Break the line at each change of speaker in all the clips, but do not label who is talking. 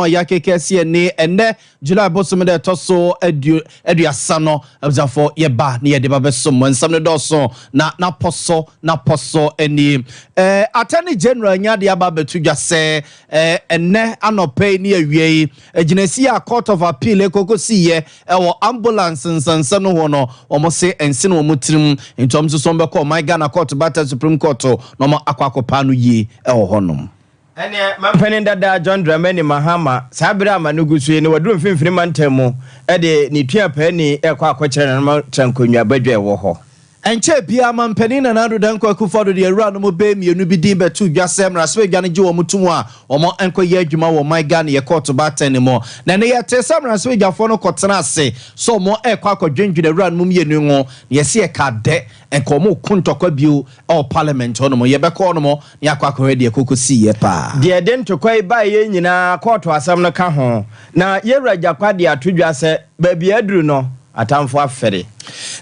yake kesi ni ene July bosom de toso eduasa no abzafo ye ba ne ye de babesom nsam ne doso na poso eni attorney general nya de aba betudwa se ene anope ne awie aginasi a court of appeal ekokosi ye ewo ambulance nsansa no ho no omo se ense no omutirim ntom so be call my Ghana court battle supreme court no mo akwakopa no yi ewo honom.
Ene mampeni dada John Dramani Mahama sabira manugusu ni waduru mfimfini mantemu ede ni tua pani ekwa akwekere na matrankonwa badwa wo ho
enche bia mampeni na nadu danko akufodo de awura no mo be mienu bi din betu dwasem raswe gane je wo mutumu a omo enko ye adwuma wo my Ghana ye court battle ni mo na ne ye tesam raswe gyafo no kotena ase so mo ekwa akwadwendwene awura no mienu ho ye se ye ka de enko mo kuntokwa bio o parliament hono mo ye be ko no mo ne akwa akwa de kokosi ye pa
de den tokwa ba ye nyina court asam no ka ho na ye wragakwa de atodwase ba bia duru no atamfo afere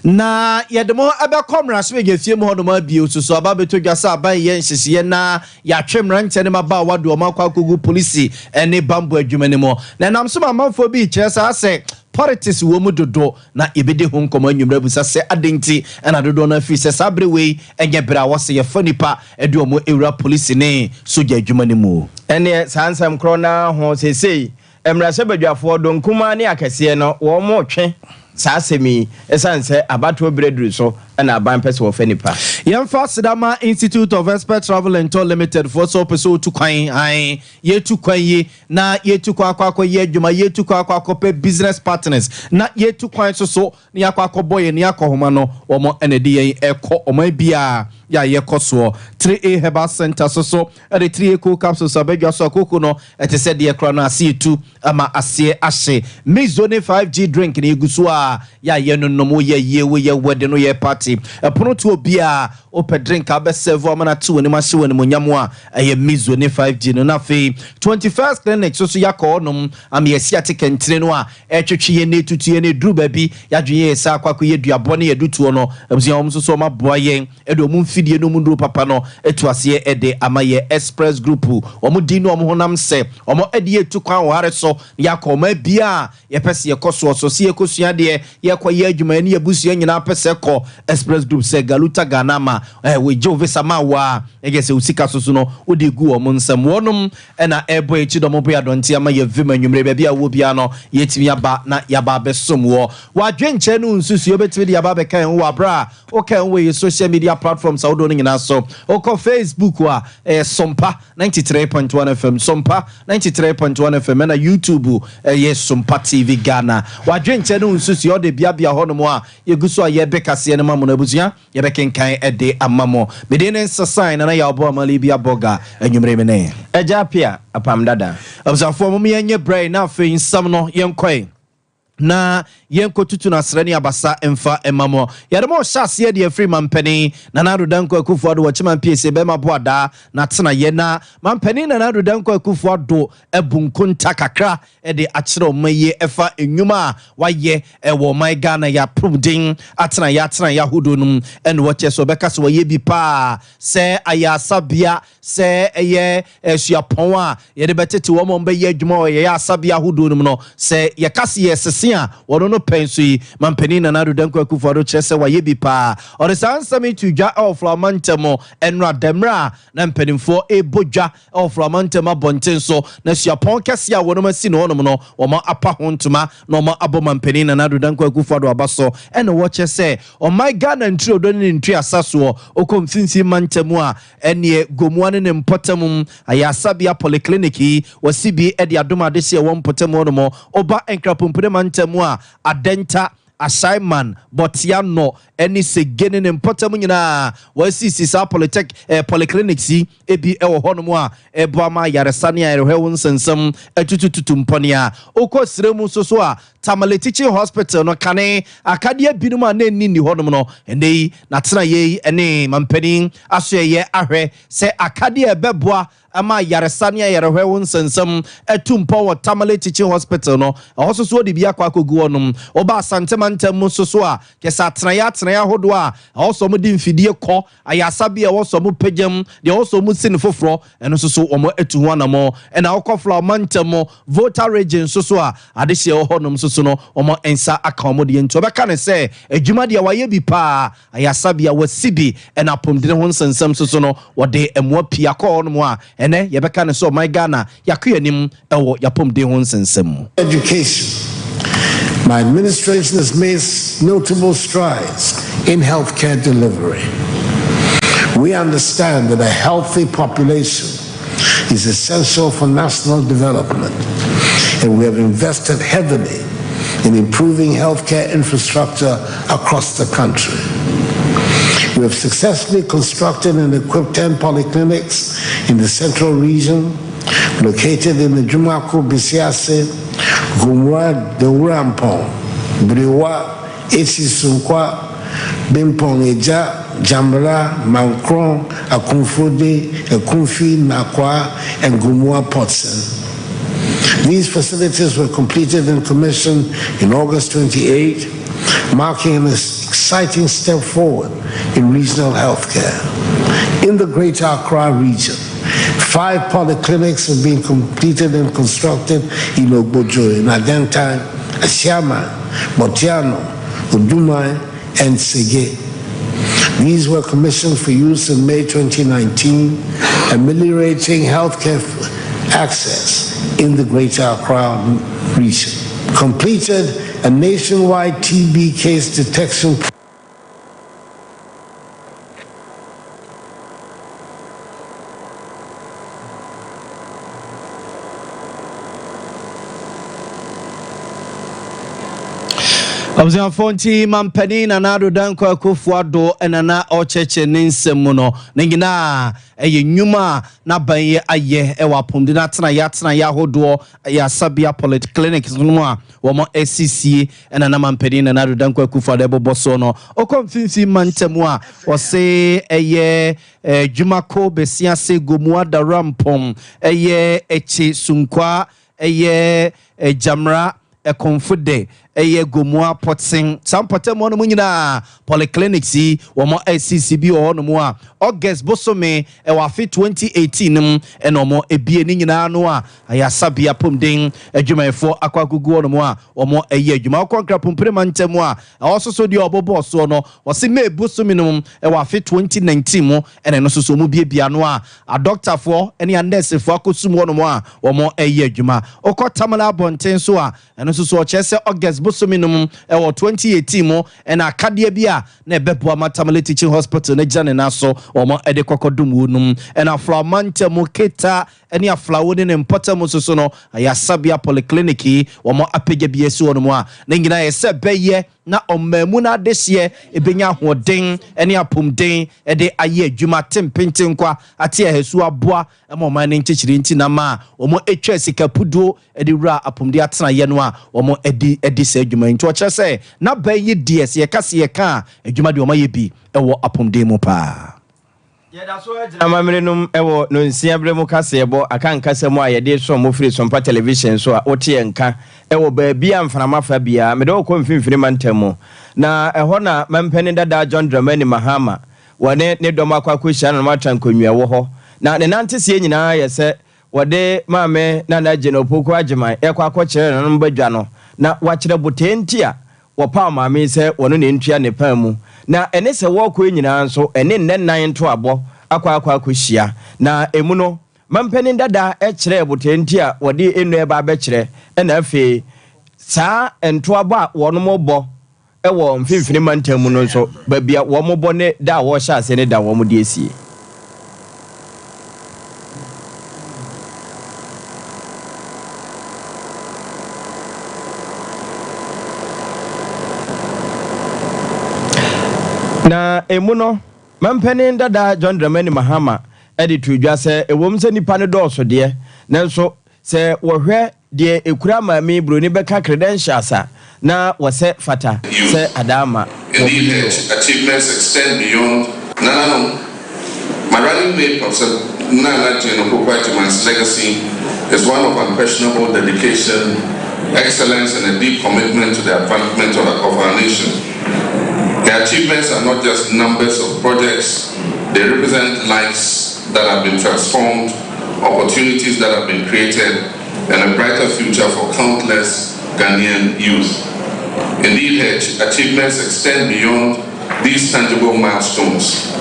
na yedemo abekomra so yefie mu hono ma bio so aba betodwasa aban ye nhihye na ya twemra ntene ma ba wado o makwa kogu police ene bambo adwumane mo na namso mamanfo bi kyesa ase politics wo mu dodo na ebede ho nkomo anwumra busa se adenti na dodo na fi se sabre we enye bra wo se ye fanipa ede o mo ewura police ne soja adwumane mu
ene sansam krona ho sesei emra se badwafo donkuma ne akese no wo mo twe sasemi esanse abato bredru so na aban pese wo fanipa
yemfa sidama Institute of Expert Travel and Tour Limited for so peso tu kwan ai ye tu kwan ye na ye tu kwa ye adwuma ye tu kwa pe business partners na ye tu kwan so ni akwa boye ni akohoma no omo enedi ye ekọ omo bia ya ye koso 3A Herbal Center so e 3A cool capsules abegwa so akoko no etese de ekra na ase tu ama ase ahye Mizone 5G drink ni eguso a ya ye no no mo ye we ye wede no ye party epono to obia open drink abeserve amana to ni mahye woni monyamo a eye Mizone 5G no na fe 21st clinic so yakọ nom am ye siatic entire no a etwetwe ye netutu ye ne duru ba bi yadwe ye sa akwa ye duabo ne ye dutuo no ebusua om so ma boa ye edo mu fidie no mu papa no etuase ede amaye express group omo di no omo honam se omo ede etu kwan ware so yakọ ma bia ye pese ye koso so se ekosua de ye kwaye adwuma ne abusua nyina pese ko express group se galuta ganama we jove samawa egese usika soso no odi gu omo nsam wonum na ebo echi do mo bo adonte ama ye vima nwumre ba bia wo bia no yetimi aba na yaba besom wo wadwenche no nsusu obetimi de yaba be kan wo abra o kan we social media platforms awodo no nyina so oko Facebook wa Sompa 93.1 FM Sompa 93.1 FM na YouTube ye Sompa TV Ghana wadwenche no nsusu o de bia hono a yeguso a ye bekase ne mamu na abusua ye bekenkan ede amamo medene sasan na ya obo amali bia boga anwumre me ne
ejapia apam dada
abusafo mo ye nye brain na fe nsam no yenkoi na yenko tutu na srani abasa emfa emamo yademo hyase de free mampani na nado danko akufo ado wachima pese be maboada na tena ye na mampani na nado danko akufo ado ebunkunta kakra de akire omaye efa enwuma waye ewo my Ghana ya pruding atena ya hudonum en wache so beka so waye bi pa se aya sabia se eye suapon a ye de betete wo mo be ye adwuma ye asabia hudonum no se ye kase ye sia wono no pensi mampani na nado danko akufo ado chese waye bi pa ore sansami tudwa of lamantemo enra demra na mpanimfo ebodwa of lamantema bonten so na suapon kase a wono masi no no oma apa hontuma no ma aboma mpani na nado danko akufo ado abaso ene wo chese o my Ghana ntri odo ne ntri asaso okomfinsi mantemu a ene gomuane ne mpotamum ayasabia polyclinic wasibi ede adoma de se wo mpotamu no mo oba enkrapompude mantemu a adenta Asaiman Botiano any segene ne mpotamu nyina wasisi sa polyclinic si ebi ewo honomu a eboama yaresane a erehwe nsensem etutututu mponia okosremu soso a Tamale Teaching Hospital no kane akadia binuma na ni honomu no ene na tena ye ene mampani aso ye ahwe se akadia beboa ama yaresa ne yarehwe won sensem etumpo wo Tamale Teaching Hospital no also so de bia kwa kogu onum oba santemantam so a kesa atenaya hodo a also mo di mfidie kɔ ayasa bia wo so mo pagam de also mo sin foforo eno so omo etu ho anamo ena okofla mantam voter region so a adehye wo honum so no omo ensa aka omo de nto beka ne se adwuma de waye bi pa ayasa bia wasibi ena pomdene ho nsensem so no wode emwa pia kɔ onum a ene ye beka ne so my Ghana yakoyanim ewo yapomdene ho nsensem.
Education. My administration has made notable strides in healthcare delivery. We understand that a healthy population is essential for national development, and we have invested heavily in improving healthcare infrastructure across the country. We have successfully constructed and equipped 10 polyclinics in the central region, located in the Jumako, Bisiase, Gumwa, the Urampong, Briwa, Esisunkwa, Bimpong Eja, Jambala, Mankron, Akunfode, Akunfi, Nakwa, and Gumwa Potsen. These facilities were completed and commissioned in August 28, marking an exciting step forward in regional healthcare. In the Greater Accra region, 5 polyclinics have been completed and constructed in Ogbojo, in Adentine, Asiaman, Botiano, Udumai, and Sege. These were commissioned for use in May 2019, ameliorating healthcare access in the Greater Accra region. Completed a nationwide TB case detection
Abuzan fonti mampani na nado danko akufuado enana ocheche ninsemuno ningina eye nyuma na banye aye ewa pomdi na tena ya hodo ya sabia polyclinic no a womo SCC enana mampani na nado danko akufuado eboboso no okomfinfi mantemu a wose eye Jumako Besiase Gomua Darampom eye echi sunkwa eye jamra ekonfude eye Gomua Potsen sampate mo no nyina polyclinics yi wo mo SCCB o no mo a August bosome e wa fi 2018 nim e no mo ebie ni nyina no a ayasabia pomden adwumayefo akwagugu no mo a wo mo eye adwuma akwankra pompre mantemu a ososo di obobo so no wo se me bosome nim e wa fi 2019 mo ene no soso mo biebia no a doctor fo ene nurse fo akosum no mo a wo mo eye adwuma okotamala bonten so a ene soso o chese August bosominum ewo 2018 mo ena akade bia na ebeboa Matamale Teaching Hospital na jane na so omo ede kokodum wonum ena flamante mo keta ene aflawo ne importam so no ayasabia polyclinic omo apege bia si wonum a na ngina yese beye na omamu na adehye ebenya hoden ene apomden ede aye adwuma tempenten kwa ate ahesu aboa ema oman ne nchechiri nti na ma omo etwa sikapudo ede wura apomde atena ye no a omo edi se adwuma nti o kyerese na beye DS ye kase ye ka adwuma de omo ye bi ewo apomden mu pa
yeda so agina mamrenum ewo no nsia bremu kase ebo aka nkase mu ayede so mo free Sompa television so a ote nka ewo ba bia mfanama fa bia me de ko mfimfini mantemu na eho na mampeni dada John Dramani Mahama wane ne doma kwakwehia na matankonwa wo ho na ne nantesie nyina yese wode maame na na gene opoku agiman ekwa akokere no mbadwa no na wakire botentia wo pa maame se wono ne ntua ne pamu na ene se wo ko nyina nso ene nnan to abo akwa akohia na emu no mampeni dada ekire botentia wode enu eba abekire na afi saa ento abo a wono mobo ewo mfimfini mantamu no nso babia wo mobo ne da wo sha ase ne da wo mo de esie na emu no mampeni dada John Dramani Mahama editu dwa se ewom se nipa ne dɔɔso de nanso se wohwɛ de ekura maami broni beka credentials na wose fata se adama
achievements extend beyond. No. My running mate, Professor Nana Jane Opoku-Agyeman's legacy is one of unquestionable dedication, excellence, and a deep commitment to the advancement of our nation. Her achievements are not just numbers of projects, they represent lives that have been transformed, opportunities that have been created, and a brighter future for countless Ghanaian youth. Indeed, her achievements extend beyond these tangible milestones.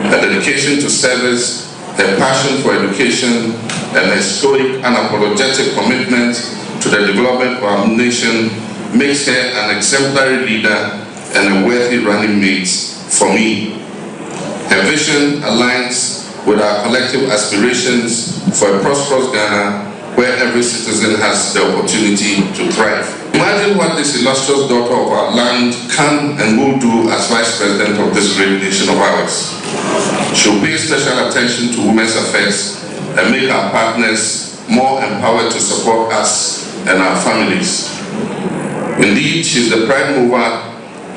Her dedication to service, her passion for education, and her stoic, unapologetic commitment to the development of our nation makes her an exemplary leader and a worthy running mate for me. Her vision aligns with our collective aspirations for a prosperous Ghana where every citizen has the opportunity to thrive. Imagine what this illustrious daughter of our land can and will do as Vice President of this great nation of ours. She'll pay special attention to women's affairs and make our partners more empowered to support us and our families. Indeed, she's the prime mover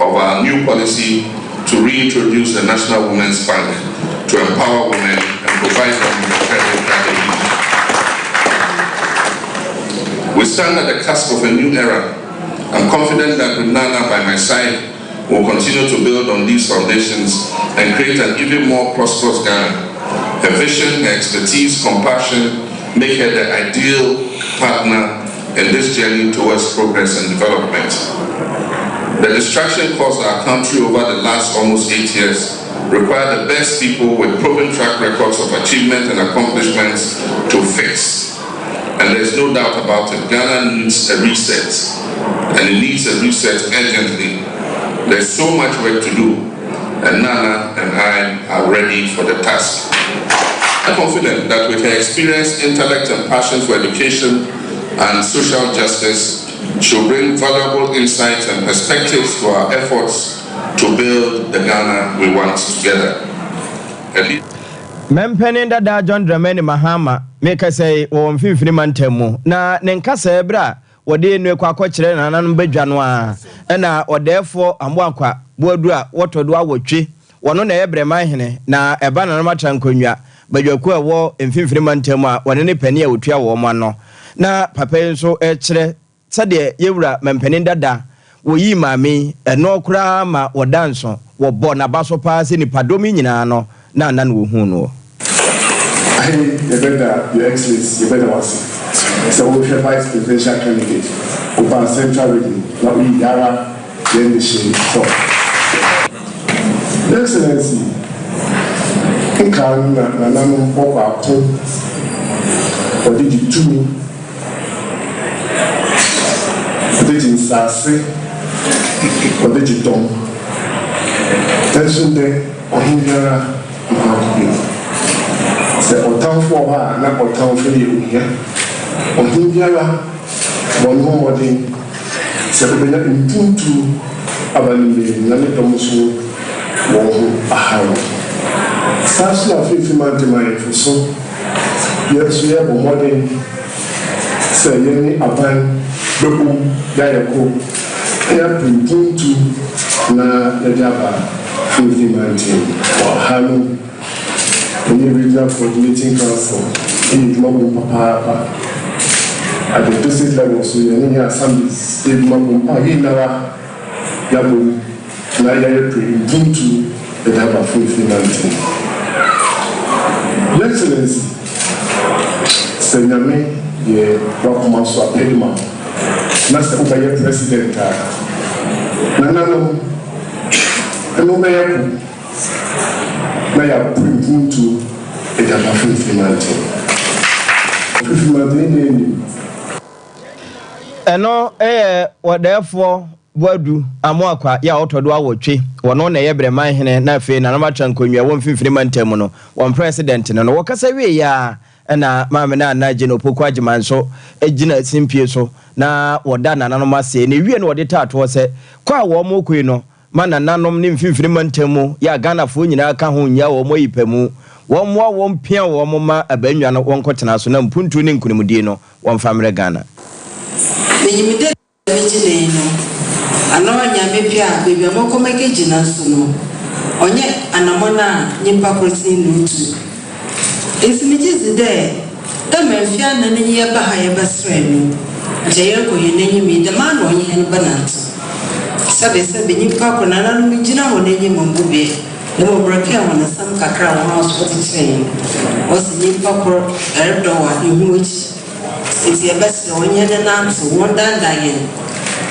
of our new policy to reintroduce the National Women's Bank to empower women and provide them with credit that they need. We stand at the cusp of a new era. I'm confident that with Nana by my side, we'll continue to build on these foundations and create an even more prosperous Ghana. Her vision, her expertise, compassion make her the ideal partner in this journey towards progress and development. The distraction caused our country over the last almost 8 years require the best people with proven track records of achievement and accomplishments to fix. And there's no doubt about it, Ghana needs a reset, and it needs a reset urgently. There's so much work to do, and Nana and I are ready for the task. I'm confident that with her experience, intellect, and passion for education and social justice, she'll bring valuable insights and perspectives to our efforts to build the Ghana we want together.
Mempeni dada John Dramani Mahama make say o mfimfini mantemu na nenkasa ebra wode enu kwa akɔkyerɛ nanan badwa no a na odefo amboakwa boadu a wotodo awotwe wono na ebrema hene na eba nanan matrankonwa badwaku a wo mfimfini mantemu a wone ne pani a wotua wo mo no na papa nso kyerɛ sɛde yewura mempeni dada wo yi maame eno kura ma wodanso wo bɔ na baso pa se ni padomi nyina no na nan wo hu no
I better your excellency, you better was. So we have vice presidential candidate over central region, not we Yara, then the shade. So, your excellency, in Kan, Nanam Pop to or did you to me? Did you say, or did you don't? Tension there, or in Yara, the Otanfo na Otanfo ye Ohibiara bonho modin se benya impuntu abanimbe na ne domuso wo ahawo sasu afifi mantemai fuso yesu ye bo modin se yeni aban beku yayeko ya impuntu na yaba fifi mantemai wo halu in the regional coordinating council in the Papa at the district level, so you need assemblies in Mapumpa, Yinara, Yabu, Naya, Buntu, the Daba Fulfillment. Your Excellency, Senyame, ye Wakumaso Apelma, Master Ubaye President, Nanano, and Ubayaku. Now you are bringing to a Daba Fulfillment.
Eno what therefore wadu amoakwa ya otodo awotwe wono na yebrema hene na afi na namatwa nkonwa wo mfimfini mantemu no won president no wokasa wie ya na maame na anaje no Opoku-Agyeman so egina simpie so na woda na nanom ase ne wie no wode tato se kwa wo mokoi no mana nanom ne mfimfini mantemu ya Ghana fo nyina ka ho nya wo moyipemu wo mo wo mpia wo mo ma abanwa no wonkotena so na mpuntu ne nkunimudie no wo famre Ghana
Benyimide mejine no ano nyame pia bebi amokomeke jina so no onye anamona nyimpa protein lutu If it is there, the man fian and ye bahaya basrenu. Jayo ye name me the man on ye and banant. Sabe sabe ni papa na no migina wo nenye mambube. No brake on some kakra house what it's saying. Was ni papa erdo wa in which it's your best on ye and answer one dan dying.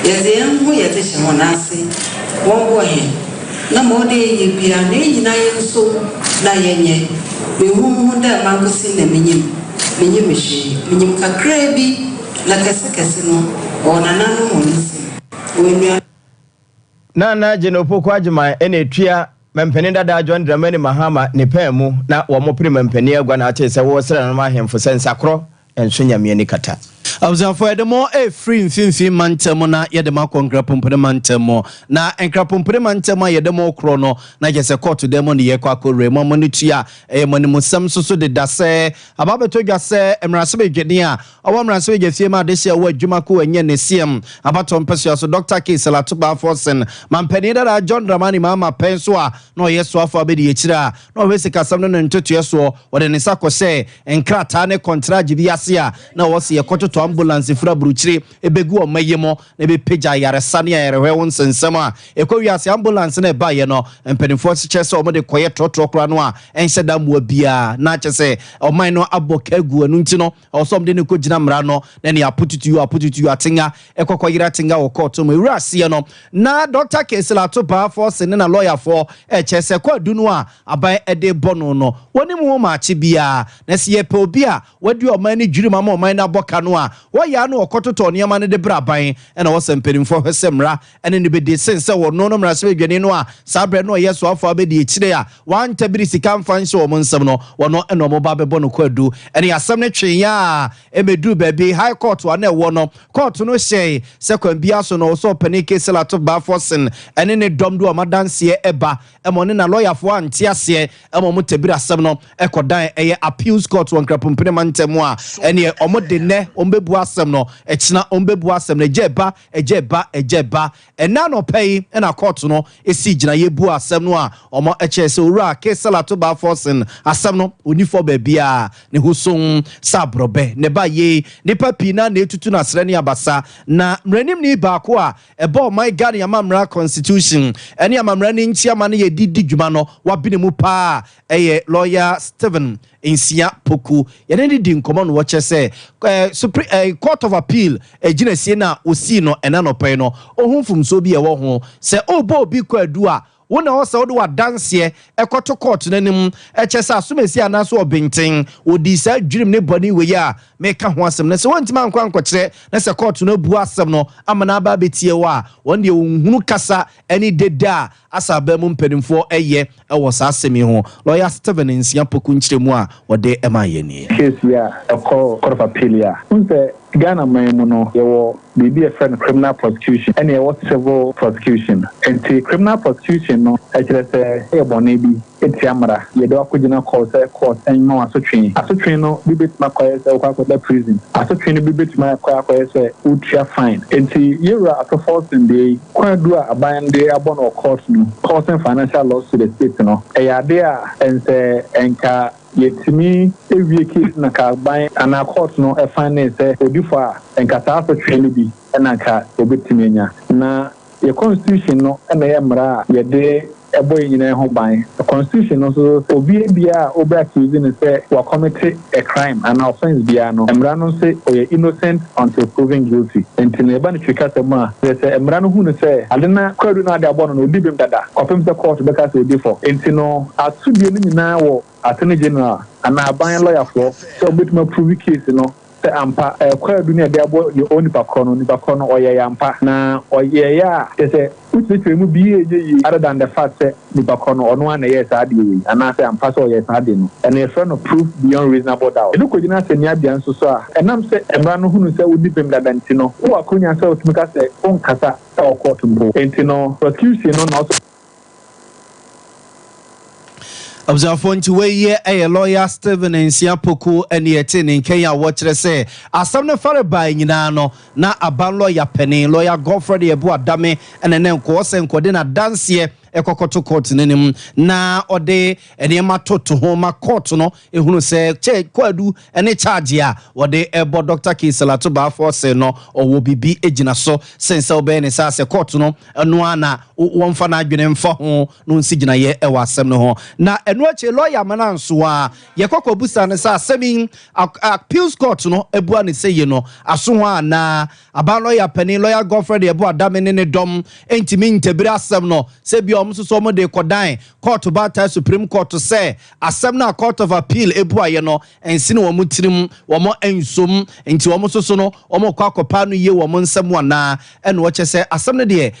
Yes, the young who yet is one assay. One boy. No more day ye be an age na so na ye. We whom that Marcus in the minim machine, minim cacrabi, like a secasino, or an animal.
Na Genopo Quajima, any tria, Mempenida da John Dramani Mahama, Nepemu, na Wamopri Mempenia, Guanate, so was my him for San Sacro, and Sunya Mianicata.
I was for the more a free mantemo yedema concrapum pedamantemo na encrapum pedamantemo yedemo chrono na just a court to them on the equaco remo monitia a monimusam so de dase ababeto jase emrasabe genia awa mrasabe gefema this year word jumaku enye nesiem abaton peso so Dr. K Salatuba Forsen mampenida da John Dramani mama pensoa no yeso afa be de echira no wese kasam no ntoto yeso wode ne sako se enkrata ne contract bi asia na wose ye koto ambulance fura bruchire ebegu omayemo na be peja yaresa na yarehwe won sensema ekwawiase ambulance na ba ye no empenifo chese omo de koye trotro kra no a enhyeda mo bia na chese oman no abokagu anu nti no osom de ne ko gina mra no na ne apututu atinga ekokoyira tinga wo court mo ewurase no na Dr. K Salatuba Force ne na lawyer for chese kwadu no a aban ede bono no woni mu ma achi bia na se ye pe obi a wadu oman ni dwiri ma oman na boka no a waya no okototo niam ne de braban na wo semperinfo hwesemra ene ne be de sense wo no no mra se dwene no a sabre no yeso afa be de chire a wan tabiri sika mfanse wo nsem no wono eno mo ba be bono kwadu ene asem ne twen ya emedu baby high court wa na wo no court no hye second bia so no so panike Salatuba Forsen ene ne domdo amadanse eba emo ne na lawyer fo ante ase emo mo tabiri asem no ekodan eye appeals court won krapompene mantemu a ene omo de ne ombebu asem no echina ombebu asem na ejeba ena no pay na court no esi gina yebu asem no a omo echese owura K Salatuba Forsen asem no onifo ba bia ne husun sabrobe ne ba ye ne papi na etutu na srani abasa na mranim ni ba ko a ebo my God yamamra constitution ene yamamra ni nchiama na ye didi dwuma no wabine mu pa eye lawyer Stephen Insia Poku yene di nkomo no woche se court of appeal ejina sie na osi no ena no pen no ohunfum so bi e wo ho se obo obi ko adu a wona wo se wo de wa danse ekoto court nanim echese asomesi anaso obenten odi sa dwirim ne boni we ya meka ho asem na se wontima nkwankokire na se court no bu asem no amana ba betie wa won de ohunu kasa eni deda asaba mu mpenimfo eye ewo sa asemi ho lawyer Stephen Insia Poku nchiremu a wode ema ye ni
case ya court of appeal ya unse Ghana no yewo bibi a friend criminal prosecution and there was civil prosecution and the criminal prosecution no actually say e bone bi etiamara ye do akogina court and no asotwen no bibi makoye say okwa prison asotwen no bibi makoye say utia fine and the yera at force in the kwadu aban de abono court no causing financial loss to the state no e ya there and say enka yetimi ewie case na ka ban ana court no e finance odifa enkata so twene bi na ka obetimenya na ye constitution no na ye mra ye de eboy nyina ho ban the constitution no so obi bia obi accusing say wa commit a crime an offense bia no mra no say o innocent until proven guilty until eba no twika sema say mra no hu no say adena kwadu na ade abono no odi bem dada kopem say court beka say odi for enti no asudie no nyina wo attorney general ana ban lawyer for so bit ma prove case no se ampa kwadu na de abo your own nipa kono oye yampa na oye ya say uti mu biye ye other than the fact say nipa kono ono na yes ade we ana say ampa so yes ade no and a friend of proof beyond reasonable doubt e ko gina say nia bia nso so a enam say emra no hunu say odi pem dada ntino wo akonya say otumika say on kasa say court mbo ntino prosecution no na
Observe nti weye lawyer Stephen Insia Poku ene yete ne Kenya watchere say asam ne fare ba nyina no na aban lawyer Penny lawyer Godfrey Ebu Adame ene ne nko se nko de na danse ekokoto court nenim na ode enema toto ho ma court no ehunu se che kwadu ene charge a ode ebo Dr. Kisela to ba for say no owo bibi ejina so sense obe ne sa se court no eno ana wonfa na adwene mfa ho no nsi gina ye ewa asem no ho na eno ache lawyer mananso a ye kokko busa ne sa asemi appeals court no ebua ne seye no aso ho na aba lawyer pani lawyer Godfrey ebu adame ne dom entimi ntebiri asem no se bi omso so mo de kodan court ba Supreme Court say asem na Court of Appeal ebu aye no ensine wo mutirim wo mo ensom enti wo mo so no wo mo kwakopa no ye wo mo nsem wana ene wo chese asem ne de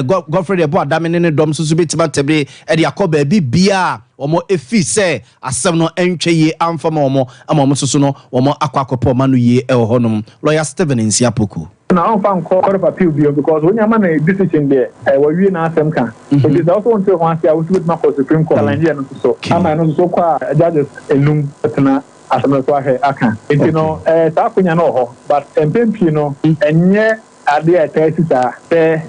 Godfrey ebu adame ne dom so betima tebiri e de akoba bi bia omo efi se asem no entwe ye amfama omo ama so no omo akwakopa ma no ye e ho nom lawyer Stephen Nsiapoku
now fan Court of Appeal because when you man a decision there we na asem kan it is also until once I was with my Supreme Court Nigeria so am I no so kwa judges enum tena asem so ahwe aka enti no ta kunya no ho but empempi no enye ade atesita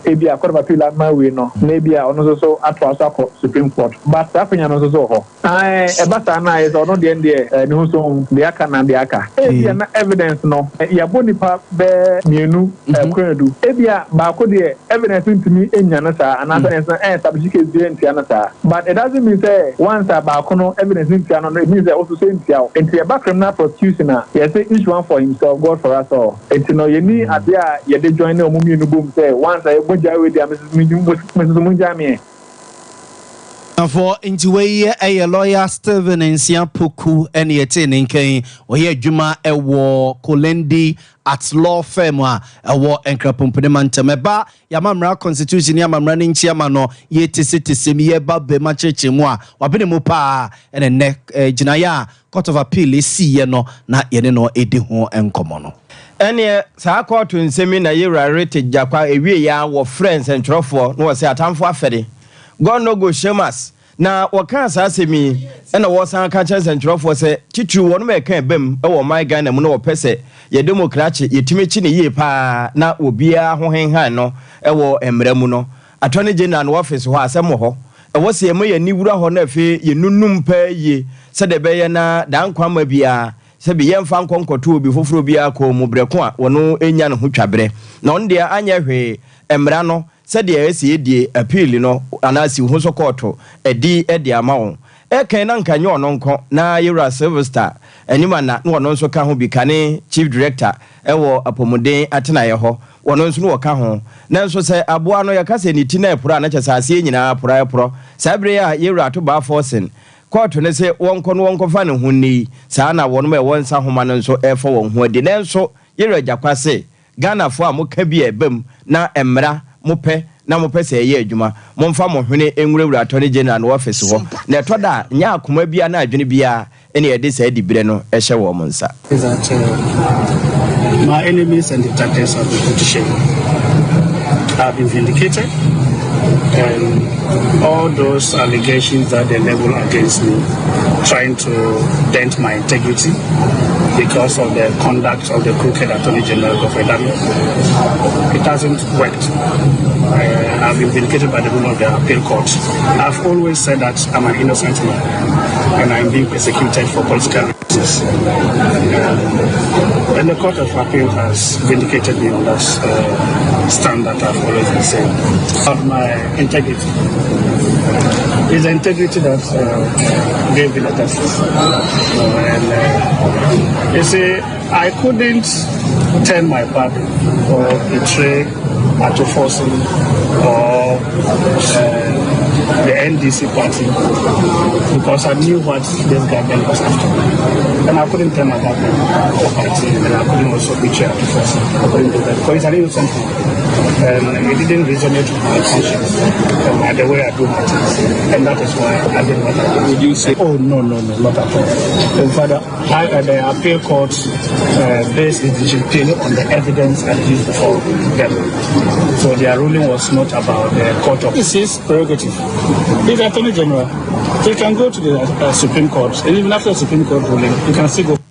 ebia Court of Appeal ma we no na ebia ono so atwa Supreme Court but afenya no so ho ebata na is ono de ne ho so de aka na de aka ebia na evidence no ya bonipa be mienu kwadu ebia ba ko de evidence ntimi enya na sa anasa establish case de ntia na sa but it doesn't mean say once ba ko no evidence ntia no it means that also say ntia ntia ba criminal prosecution na you say each one for himself God for us all enti no ye ni ade a ye de join no mummy no boom say once I moja we dia Mrs. Munjami
for into way a lawyer Stephen Nsiapoku ene yete nkan oye adwuma ewo Kolendi at law firm ewo enkrapompene mantemeba yamamra constitution yamamra ne nchiama no yetisem ye ba be ma cheche mu a wabene mu pa ene ne ginaya Court of Appeal si ye no na ye no edi ho enkomo no
ene saa court nsemi na yewra rete jakwa ewie ya wo friends and trofo no se atamfo afede God no go shamas na waka saa semi ena wo san ka chance and trofo se titru wo no me kan bam e wo my Ghana mu no wo pese ye democracy yetimechi ne yie pa na obia ho henhan no e wo emra mu no attorney general no office ho asem ho e wo se ye niwura ho na afi ye nunum pa ye se de be ye na dan kwama bia se bi yemfa nkonkoto obi foforo bia ko mu breko a wono enya ne ho twabre na on de anya hwe emra no se de esi edie appeal no anasi ho so koto edi ama won eken na nkanye ono nko na Yura Silverstar enima na wono nso ka ho bi kane chief director ewo apomuden atena ye ho wono nso no woka ho na nso se aboa no yakase ni ti na epura na kyesase nyina apura epro sabre ya Yura to ba forcing court ne se wonko fa ne hunni saa na wono me wonsa homa no nso efo won ho adi ne nso Yura jakwase Ghana fo a moka bi ebam na emra mope na mope se ye adwuma momfa mo hwene enwurawura attorney general no office ho na etoda nya akoma bia na adwene bia ene ye de sa adibire no ehye wo mo nsa
my enemies and detractors have been put to shame. Have been vindicated, and all those allegations that they level against me, trying to dent my integrity because of the conduct of the crooked Attorney General of Edami, it hasn't worked. I've been vindicated by the ruling of the appeal court. I've always said that I'm an innocent man and I'm being persecuted for political reasons. And the Court of Appeal has vindicated me on that stand that I've always been saying. Of my integrity. It's the integrity that gave me the justice. And you see, I couldn't turn my back or betray at forcing or the NDC party because I knew what this government was after. And I couldn't turn my back on the party, and I couldn't also betray at forcing. I couldn't do that because it's an innocent thing. And it didn't resonate with my conscience and the way I do my things. And that is why I did what I did. Would you say, oh, no, not at all. In fact, the appeal court based its decision purely on the evidence used before them. So their ruling was not about the court of... This is prerogative. He's the Attorney General. So you can go to the Supreme Court. And even after the Supreme Court ruling, you can still go.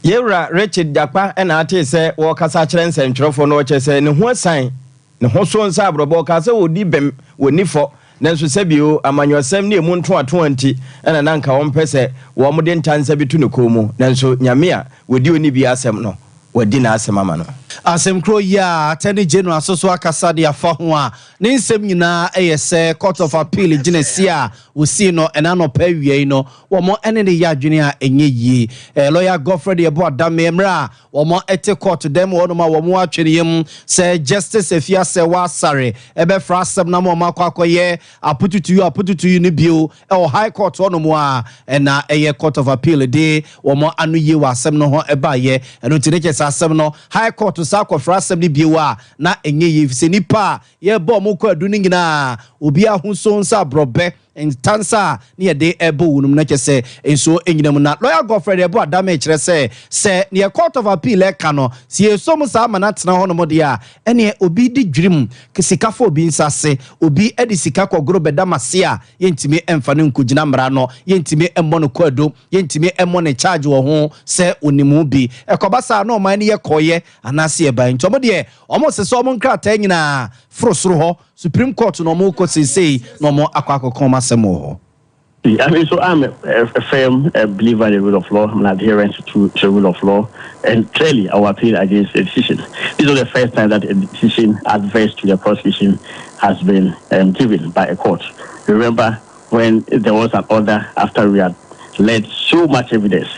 Yewra Richard Jakpa and ate say wo kasa kyerɛ nsɛntwerɛfo no che say ne ho asan ne ho so nsa abrobo ka say odi bem woni fo nanso sɛbio amanyɔsɛm ne emu nto ato anti ɛna nanka wɔn pɛ sɛ wɔn de ntansa bi to ne kɔn mu nanso nyame a wɔdi oni bi asɛm no wɔdi na asɛm ama no
asɛm kro ya Attorney General so akasa de afa ho a ne nsɛm nyinaa ɛyɛ sɛ Court of Appeal gyinesi a wosi no ɛna no pa wiei no wɔn ɛne ne yɛ adwene a ɛnyɛ yie lawyer Godfrey de ebo adame mra wɔn ɛte court dem wɔn ma wɔn atwereyam sɛ Justice Efia sɛ wasare ɛbɛfra asɛm na wɔn akɔyɛ apututu ne bio ɛwɔ High Court wɔn mu a ɛna ɛyɛ Court of Appeal de wɔn anu yie wɔ asɛm no ho ɛbaayɛ ɛno nti ne kyɛ sɛ asɛm no High Court sa akɔfra asɛm ne bio a na ɛnyɛ yie fise nipa yɛ bɔ mo kɔ adu ne nyinaa obi ahoso nsa brɔbɛ ntansa ne yɛde ɛbɔ wunum na kyɛ sɛ enso enyinam na lawyer Godfrey de ɛbɔ adame kyerɛ sɛ ne Court of Appeal ɛka no si esom sa ama na tena hɔ no mo de a ɛne obi di dwirim sika fo obi nsase obi ɛde sika kɔgoro bɛda mase a yɛntimi ɛmfa ne nkogina mmara no yɛntimi ɛmmɔ no kɔdo yɛntimi ɛmmɔ ne charge wɔ ho sɛ onimu bi ɛkɔba sa na ɔman ne yɛ kɔyɛ anase ɛban nti ɔmo de ɔmo sesɛ ɔmo nkrataa nyinaa frosoro hɔ Supreme Court no mo ko sesei no mo akɔkɔkɔma semo.
I mean, so I'm a firm believer in the rule of law. I'm an adherent to the rule of law, and clearly our appeal against a decision. This is the first time that a decision adverse to the prosecution has been given by a court. Remember when there was an order after we had led so much evidence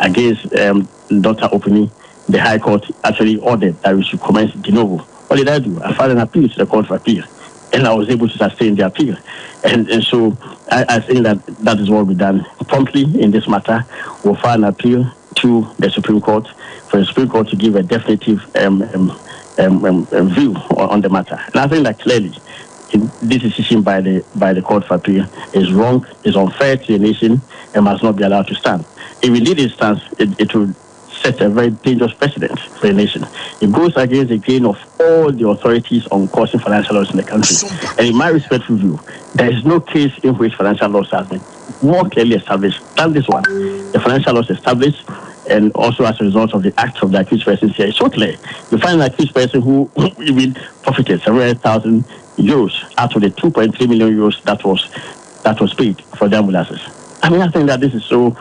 against Dr. Opini, the High Court actually ordered that we should commence de novo. What did I do? I filed an appeal to the Court of Appeal, and I was able to sustain the appeal. And so I think that is what we've done promptly in this matter. We'll file an appeal to the Supreme Court for the Supreme Court to give a definitive view on the matter. And I think that clearly this decision by the Court of Appeal is wrong, is unfair to the nation, and must not be allowed to stand. If indeed it stands, it will set a very dangerous precedent for the nation. It goes against the grain of all the authorities on causing financial loss in the country. And in my respectful view, there is no case in which financial loss has been more clearly established than this one. The financial loss established, and also as a result of the acts of the accused person here, it's so clear. You find an accused person who even profited 700,000 euros out of the 2.3 million euros that was paid for the ambulances. I mean, I think that this is so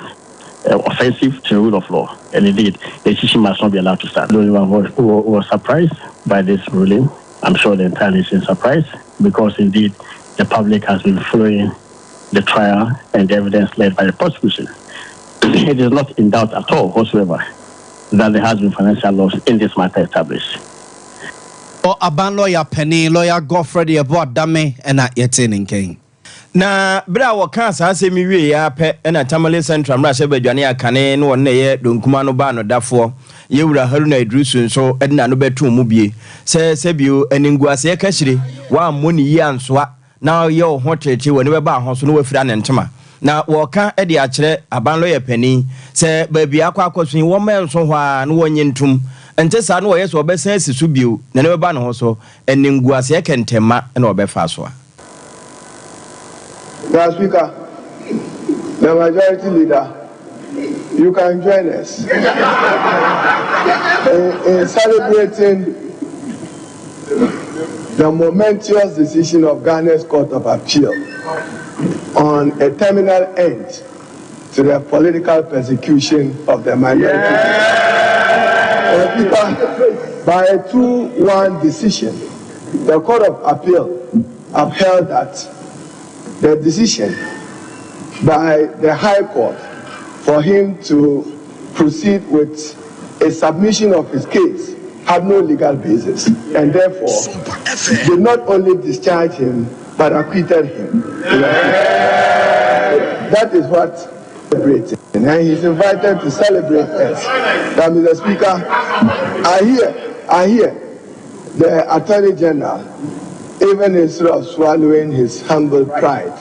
offensive to the rule of law, and indeed the decision must not be allowed to stand. Anyone was surprised by this ruling. I'm sure the entire nation is surprised, because indeed the public has been following the trial and the evidence led by the prosecution. It is not in doubt at all whatsoever that there has been financial loss in this matter established.
Aban lawyer Penny, lawyer Godfrey de ebo adame na yetin nken.
Na bra waka saa se mi wie ya pɛ na Tamale Central mra se badwane akane no won na ye donkuma no ba no dafo ye wura Haruna Idrisu nso ɛna no betu mu bie se bio aninguase ye kahire wa moni yi ansoa na ye ho tete woni be ba ho so no wafira ne ntema na wɔka de akyerɛ aban lawyer Penny se ba bia akwakoso wo ma nso ho a no wonye ntum ente saa no wo ye so obesan asisu bio na ne be ba no ho so aninguase ye kentema na obefa so a.
Mr. Speaker, the majority leader, you can join us in celebrating the momentous decision of Ghana's Court of Appeal on a terminal end to the political persecution of the minority. By a 2-1 decision, the Court of Appeal upheld that the decision by the High Court for him to proceed with a submission of his case had no legal basis, and therefore did not only discharge him but acquitted him. That is what celebrating, and he's invited to celebrate us. Now, Mr. Speaker, I hear the Attorney General, even instead of swallowing his humble pride,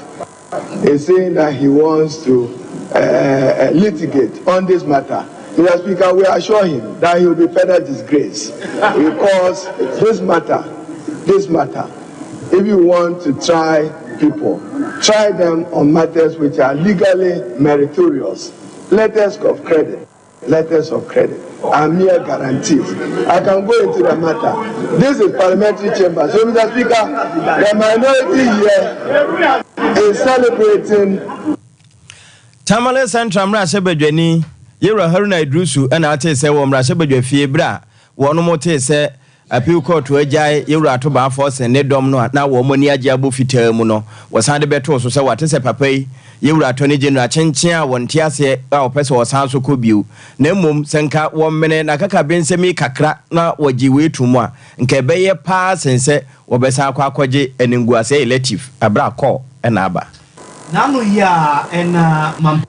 is saying that he wants to litigate on this matter. Mr. Speaker, we assure him that he will be further disgraced, because this matter, if you want to try people, try them on matters which are legally meritorious. Let us give credit letters of credit and mere guarantees. I can go into the matter. This is parliamentary chamber. So, Mr. Speaker, the minority here is celebrating.
Tamale Central Mrashabedwani, Yura Haruna Idrusu, and I say, Mrashabedwe Fiebra, one more say, appeal court to a jay, Yura to Barfos and Ned Domno, now Womonia Jabu Fitemuno, was handed better, so what is a papa. Yura Attorney General Chenchia, one Tiase, our person was House of Kubu. Nemum, Senka, 1 minute, Nakaka Ben Semi Kakra, na wajiwe tumwa, Nkebeye pass and say, Wabesa Kwakwaji and Nguase elective, a bra call and Abba.
Nano ya and mam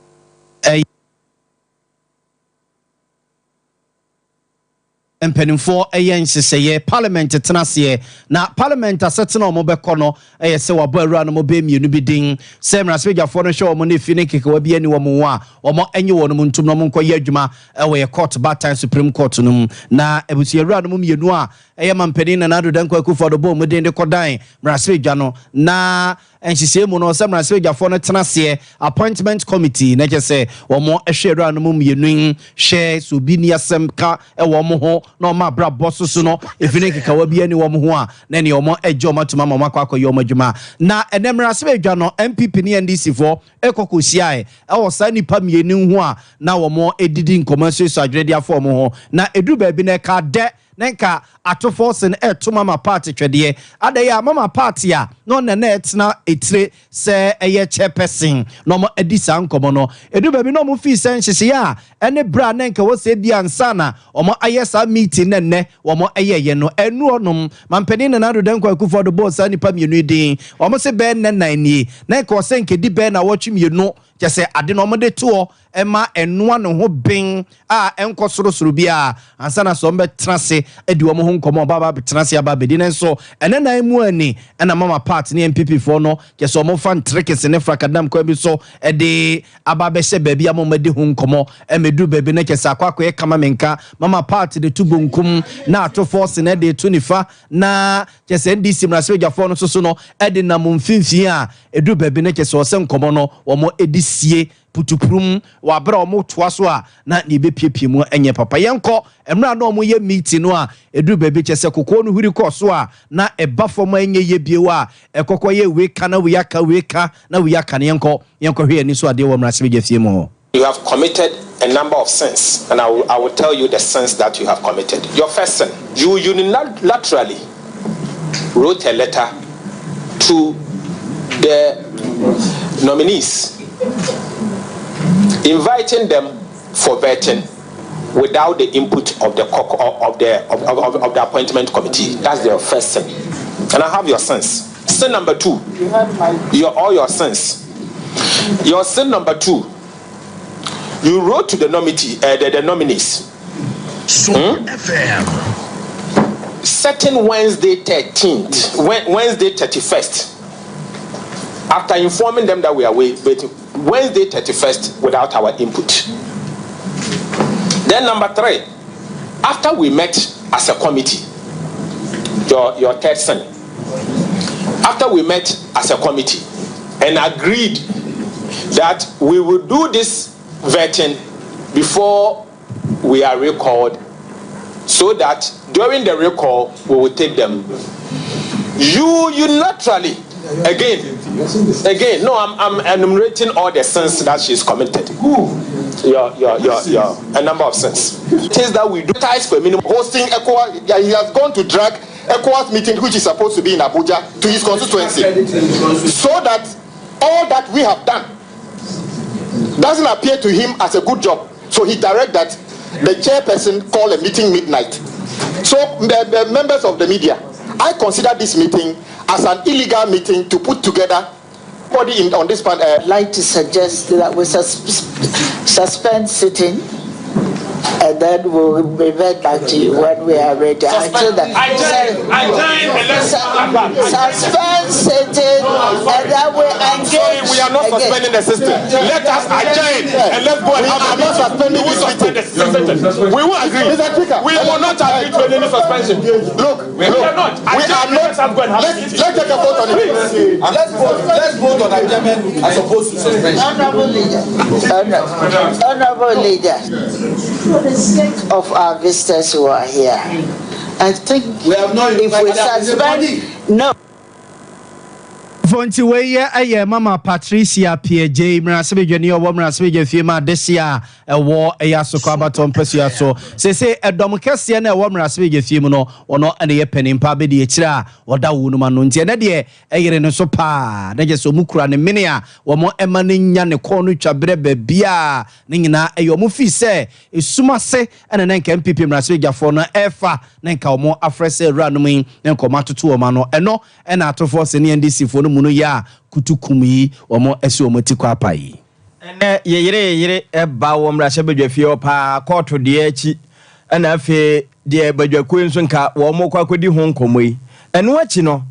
mpanimfo nhyehyɛ parliament tenase na parliament asetena omobɛkɔ no se wabo awura no mobe mienu bi din se mrasbegafo no hwɛ omo ne fi ne kekewa bi ani omo ho a omo enye wono muntum no monko ye adwuma we court batan supreme court no na ebusu awura no mienu a mampani na nado dan kwaku for the ball mo den de kodan mrasbegwa no na nhyehyɛ mu no se mrasbegafo no tenase appointment committee na kyese omo ehwɛ awura no mienu hwɛ so bi ni asem ka omo ho no ma bra boss so no efine kekawa bi ani wo mo ho a na ne omo eje omo tuma mama kwakọ yo adwuma na enemra se bedwa no MPP ne NDC for ekokosia e wo sa nipa mienu ho a na wo mo edidi nkomanso so adwede afọ mo ho na edu ba bi na ka de nenka atofo sen mama party twede adaya mama party a no na etna etire se eye chairperson no mo edisa nkomo no edu ba bi no mo fi sen hyehye a ene bra nenka wo se bia ansana omo ayesa meeting nenne wo mo eyeye no enu onom mampani na nado den kwa for the boss ani pa mienu din omo se be nan ni nenka wo se nkedi be na wo twemienu kyese ade no mo de to ema enua no ho ben a enko sorosoro bia ansana so mbe trase edi wo mo ho nkomo baba trase aba bedi nenso ene nan mu ani ena mama part ne MPP for no kyese o mo fan trikes ne frakadam kwa bi so ede aba be hye ba bia mo mede ho nkomo emedu ba bi ne kyese akwakọ e kama menka mama part de tubonkum na ato force ne de tunifa na kyese NDC mrasebja for no so no ede na mo mfimfin a edu ba bi ne kyese o se nkomo no wo mo edisie putuprum wa bra omo toa so a na ne bepiepie mu enye papa yenko emra na omo ye meeting no a edu bebe kyese kokko no huri kɔ so a na eba fom enye ye biewa a ekokɔ ye weka na weka na weka ne yenko hwe ani so ade wo mra se begafie mu.
You have committed a number of sins, and I will tell you the sins that you have committed. Your first sin, you unilaterally wrote a letter to the nominees inviting them for vetting without the input of the appointment committee. That's their first sin. And I have your sins. Sin number 2, all your sins. Your sin number 2, you wrote to the nominees. Certain Wednesday 13th, Wednesday 31st, after informing them that we are waiting, Wednesday 31st without our input. Then number 3, after we met as a committee, your third sin, after we met as a committee and agreed that we will do this vetting before we are recalled, so that during the recall we will take them. You unilaterally, again, no, I'm enumerating all the sins that she's committed. A number of sins. It is that we do ties for minimum hosting ECOWAS. He has gone to drag ECOWAS meeting, which is supposed to be in Abuja, to his constituency, so that all that we have done doesn't appear to him as a good job. So he directed that the chairperson call a meeting midnight. So the members of the media, I consider this meeting as an illegal meeting to put together body on this part.
I'd like to suggest that we suspend sitting, and then we'll revert back to you when we are ready.
Suspend
sitting, and then we engage.
We are not suspending the system. Let us adjourn and let's go and have a meeting. Suspending this meeting. We will agree. We will not agree to any suspension.
Look, we are not
us go and have a meeting.
Let's take a vote on it. Let's vote on adjournment as opposed to suspension.
Honorable leader of our visitors who are here, I think
we have no
if we suspend, no.
Fonti weye aye mama Patricia PJ mrasebedwani owo mrasebedwa fiema desia ewo eyasoko abaton pesua so se edom kese na ewo mrasebedwa fiemu no ono ene ye penimpa be de ekira oda wunu ma no ntie na de eyere ne so pa na je so mukura ne mene a wo mo ema ne nya ne ko no twabere babia ne nyina eyo mo fi se esumase ene na nka MPP mrasebedwa fo no efa na nka wo afrese ranum ne nka ma toto wo ma no eno ena atofo se ne NDC fo no no ya kutukumi omo esi omo ti kwa pai
ene yeyere eba wo mrashe bedwafie opa court de achi ana afi de bedwaku nso nka wo mo kwakodi ho nkomoi eno achi no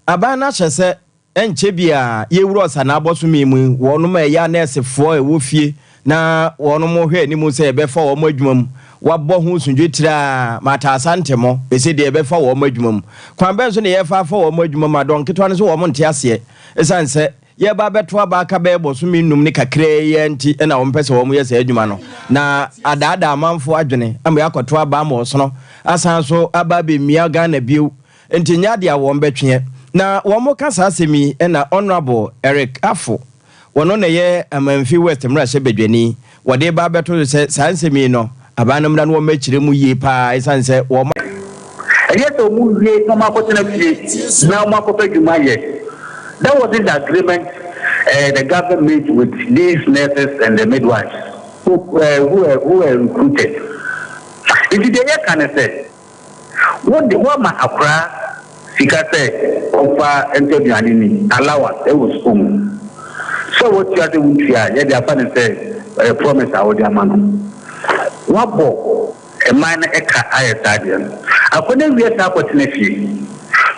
aba na hyese enche bia yewuro osana abosumi mu wo no ma ya nurse fo e wo fie na wo no mo hwe ni mu se ebefa wo mo adwumam wabɔ ho sunjutira mata asantemo bese de ebefa wo mo adwumam kwan ben so ne yefa fa wo mo adwumam adon ketwa ne so wo mo nte ase esanse ye ba beto aba aka be bo so minum ne kakra ye nti na wo mpese wo mo yesa adwuma no na adada amanfo adwene amba yakoto aba ma osono asan so aba be mia Ghana biu nti nyade a wo mbetwe na wo mo kasa asemi na honorable Eric Afo wono ne ye amanfi West mrashe bedwani wode ba beto se sansemi no abanam na no mechire mu yi pa isanse wo
Eyeto mu ye no makotena fie na makopa dwuma ye. That was in the agreement the government made with these nurses and the midwives who were recruited. If they can say what the woman akra sika say offer enter the anini allowance it was home. So what you are doing here, yeah, the partner say promise our dear man. Wabo a man eka ayatadian. I couldn't be an opportunity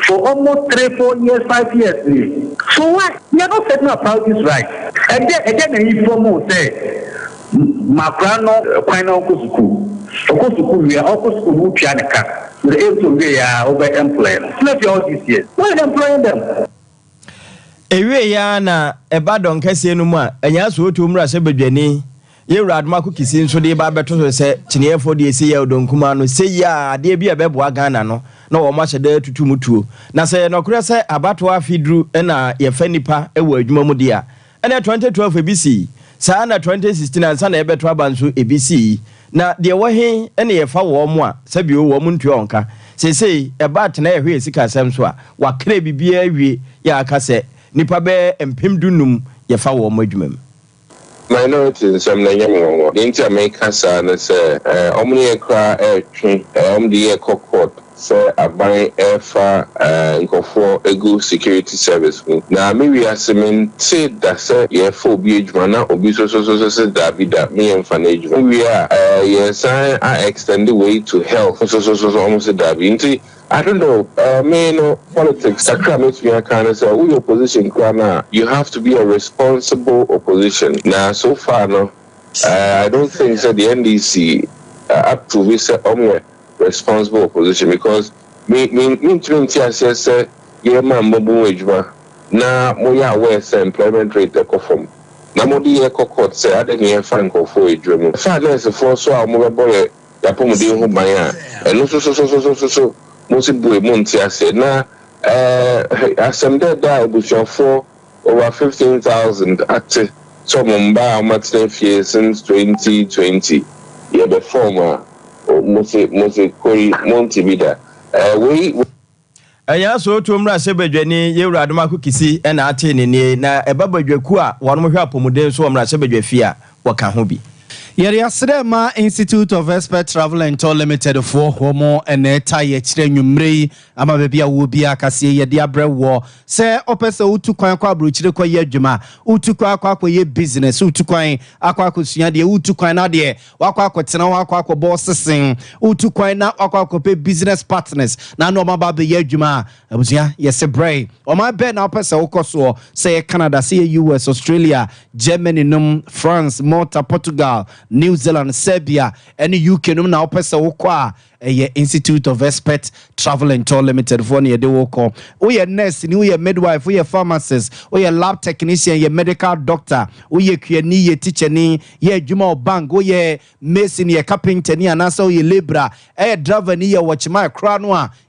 for almost 3-4 years, 5 years. So why you are not setting up this right? And then the informal say Macrano final school we are also school pianica. The able to be over employed. Let you all these years. Why employing them?
Ewe ya na ebadon kese no mu a enya so otu mra se bedwani ye radma ku kisi nso de ba beto so se chinefo de ese ya odonkuma no se ya de bia bebo Ghana no na wo ma hyede tutumutuo na se no kure se abato afidru na ye fanipa ewo adwuma mu dia na 2012 ebisi sa na 2016 ansa na ebeto abanso ebisi na de wo he na ye fa wo mu a se bi wo mu ntua onka se ebat na ehwe esika asem so a wa kra bibia awie ya aka se nipa be empem dunum ye fa wo mu adwuma mu
minority some na nyamo the Inter-American sana say omni ekra twi omdi e court say aban efa nkofo egu security service na me wi asemen say that say ye for obi adwuma na obi so say da bi da me emfa na adwuma we are ye sign extend the way to health so almost da bi nti I don't know, politics, we opposition, you have to be a responsible opposition. Now, so far, no, I don't think that the NDC up to this responsible opposition because me say, yeah, man, now, moya aware employment rate the conform. Now, modi court say, I didn't hear frank or for a dream. Fairness, for so our mobile boy, Yapomudi who buy, and so. Most boy Montia said, na asem that obusion for over 15,000 at some Mumbai Matne since 2020. Yeah, the former Monty Bida. We
aya so to mra se bedwani ye wradoma ku kisi na ate ne na ebabadwaku a wono hwe apomuden so mra se bedwafi a waka ho bi
Yeriasrema Institute of Expert Travel and Tour Limited for homo and eta ye chire nwumre ama bebia wo bia kase ye de abrewo se opese utu kwan kwa abrochire kwa ye adwuma utu kwa ye business utu kwan akwa kosua de utu kwan na de wakwa akotena wakwa bossing utu kwan na wakwa pe business partners na no maba be ye adwuma abusia ye se brey o ma be na opese ukoso se Canada se US Australia Germany France Malta Portugal New Zealand, Serbia, and UK. No, now, person who qua Institute of Expert Travel and Tour Limited for near the work. We are nurse, we are midwife, we are pharmacist, we are lab technician, ye medical doctor, we are QNI, ye teacher ni, ye Juma bank, we are mason, ye carpenter ni, and also ye libra, driver ni, ye watch my crown.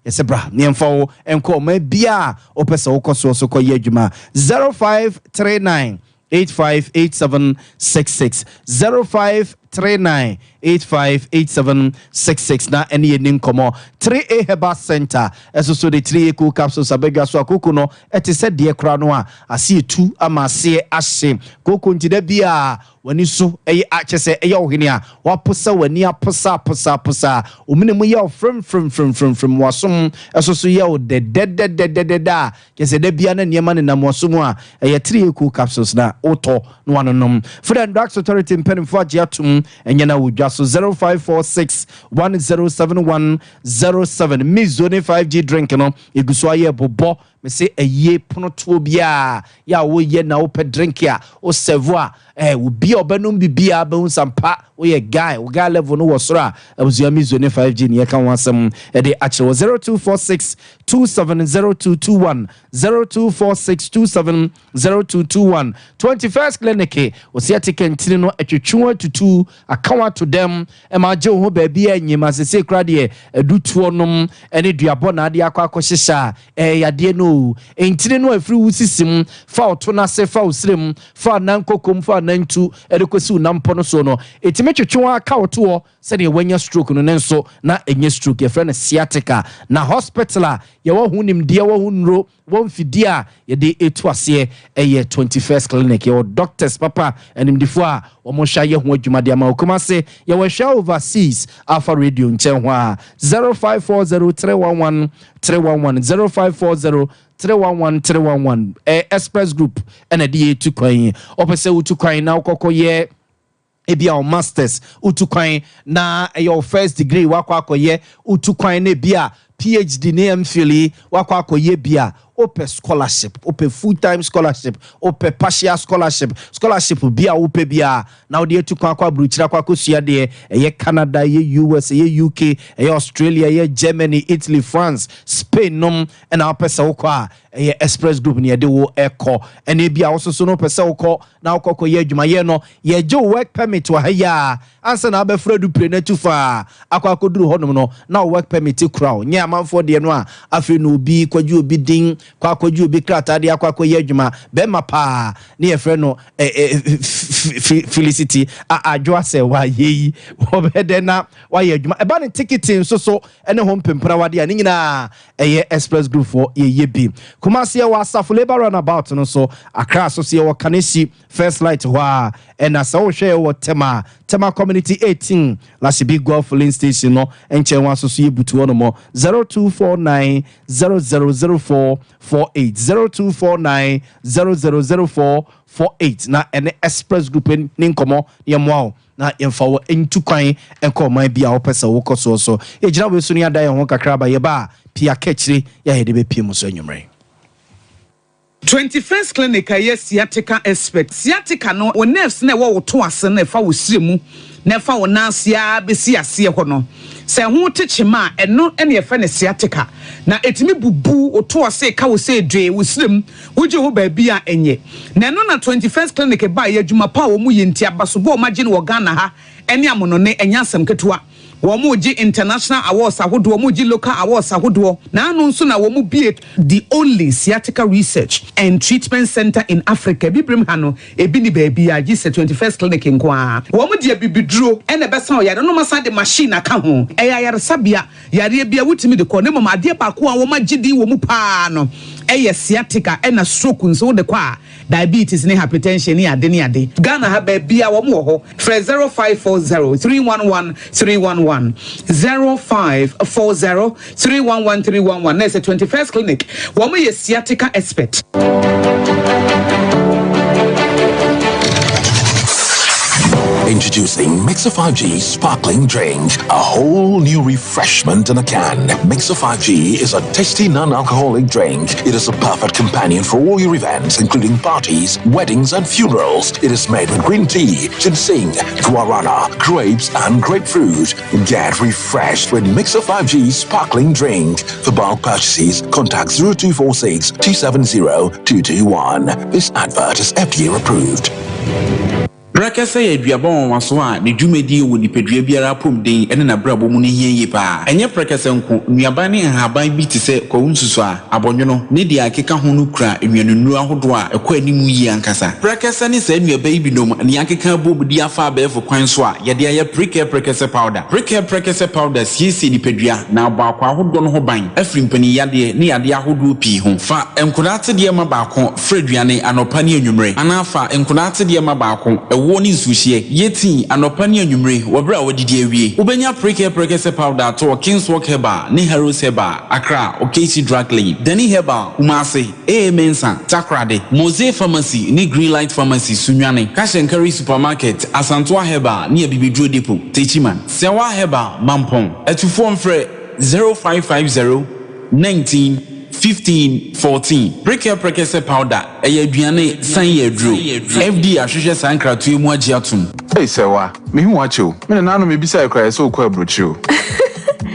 Yes, bra, niemfo enko me bia opesa okoso so ye Juma 0539 858766 0539 858766 na ene nin komo 3A Herbal Center eso so the 3A cool capsules abega so akoko no etise de kra no a ase tu amase ahye koko ntide bia wani so eye achese eye ohene a waposa wani aposa omine mu ye from wasom eso so ye de da kese de bia na niema ne namosom a eye 3A cool capsules na oto no anonom Food and Drugs Authority mpenimfo agiatum enye na so 0546 107107 Mizone 5G drink no eguso aye bobo me say eye pono to bia ya wo ye na wo pe drink ya o serve a wo bia obenum bibia be Sompa wo ye guy wo guy level no wo soro a abuzua Mizone 5G ne kan wansem e de ache 0246 270221 0246 270221 21st clinic wo sia tikentini no atwetwe tutu akawa to them emaje ho ba bia nyima sese kra de edutuo nom ene duabo na ade akwakohyehya yade no entini no afiri wusisim fa oto na se fa usrem fa nankokom fa nantu edekosi unampo no so no etimetwetwe aka oto se de wanya stroke no nenso na enye stroke ye friend sciatica na hospital ye wo hunim de wo hunro won fidia ye de etu ase 21st clinic ye doctors papa enimdifo a omo hwa ye ho adwuma de ama okuma se ye wo hwa overseas Alpha Radio nchen ho a 0540311311 0540311311 Express Group and de etu kwan opese utu kwan na ukokoye ebia o masters utu kwan na your first degree wakwakoye utu kwan na bia PhD na MPhil wakwakoye bia open scholarship, open full-time scholarship, open partial scholarship bia open bia now dey to kwa bruchira kwa kosia dey Canada, US, UK, Australia, Germany, Italy, France, Spain nom and our pesa okwa Express Group near de wo echo and e bia also so no pesa okọ na okọ ye adwuma ye no ye je work permit wa ya ansa na be fredu pre na tufa akwa koduru honom no na work permit crown nya amanfo de no a afi no obi kwaju obi din kwa kwaju obi krata de akwa ye adwuma be mapa ne ye fre no Felicity adwo se wa yeyi obede na wa ye adwuma e ba ne ticketing so ene ho mpempra wade a ne nyina Express Group for ye bi Kumasi ya wasafu labor runabout no so Accra so se wa Kanesi First Light wa and as o share wa Tema Community 18 last big golf filling station no enche wan so ye butu no mo 0249 000448 0249 000448 na ene Express Group ni nkomo ye mo na yemfa entu kwan enko man bia wo pesa wo koso so ejira we so ni ada ye ho kakra ba ye ba pia kechire ya hede be pie mu so anwumre
21st clinic yes sciatica expert sciatica no o nerves na wo to ase na fa wo siremu na fa wo nansia be si ase ho no se ho techema eno ene ye fa ne sciatica na etimi bubu o to ase ka wo se dwe wo sirem wo je ho ba bia enye na eno na 21st clinic ba ye adwuma pa wo mu ye ntia baso bo magine wo Ghana ha ene amono ne enya asem ketewa Womuji international awards ahodo womuji local awards ahodo na anu nso na womu be the only sciatica research and treatment center in Africa bibrim hano ebi ni baby a gise 21st clinic nkwa womu de bibidro ene besa o yare no masa de machine aka ho yare sabia yare bia wutimi de ko ne mama ade pa ko a womu gidi womu pa no sciatica ena stroke nso de kwa diabetes ne hypertension ne ade Ghana ha ba bia womu ho 0540 311 311 0540 311 311 That's a 21st clinic. Woman is sciatica expert.
Introducing Mixer 5G Sparkling Drink, a whole new refreshment in a can. Mixer 5G is a tasty non-alcoholic drink. It is a perfect companion for all your events, including parties, weddings, and funerals. It is made with green tea, ginseng, guarana, grapes, and grapefruit. Get refreshed with Mixer 5G Sparkling Drink. For bulk purchases, contact 0246 270 221. This advert is FDA approved.
Brakasa ye duabon waso a ne dwumedi wo nipadua biara pom den ene na brabo mu ne hieye pa enye brakasa nko nuaba ne haban bi te se kwunsusu a abonwono ne dia akeka ho no kura enwanunu ahodo a ekwa animu yi ankasa brakasa ne sa nuaba yi binom ne akeka bobudi afa abefo kwan so a ye de aye brakasa powder brakasa powder siesi nipadua na baako ahodo no ho ban afiri mpani yade ne yade ahodo pi ho fa enkodate de ma baako freduane anopa ne anwumre anafa enkodate de ma baako woni sushie yeti anopa ne anwumre wobra wodidi awie ubenya brakasa powder to Kingswalk Herbal ne Heroes Herbal Accra Okesi Drug Lane Dani Herbal Kumase Mensa Takrade Mose Pharmacy ne Greenlight Pharmacy Sunwane Cash and Carry Supermarket Asantoa Herbal ne Bibidro Depot Techiman Sewa Herbal Mampong etufo mfre 0550 19 15 14 brakasa powder aduane san yedro FD ahwehwe san kratu mu agiatum
hey sewa me hu acho me na no me bisa ekra so kwa brochu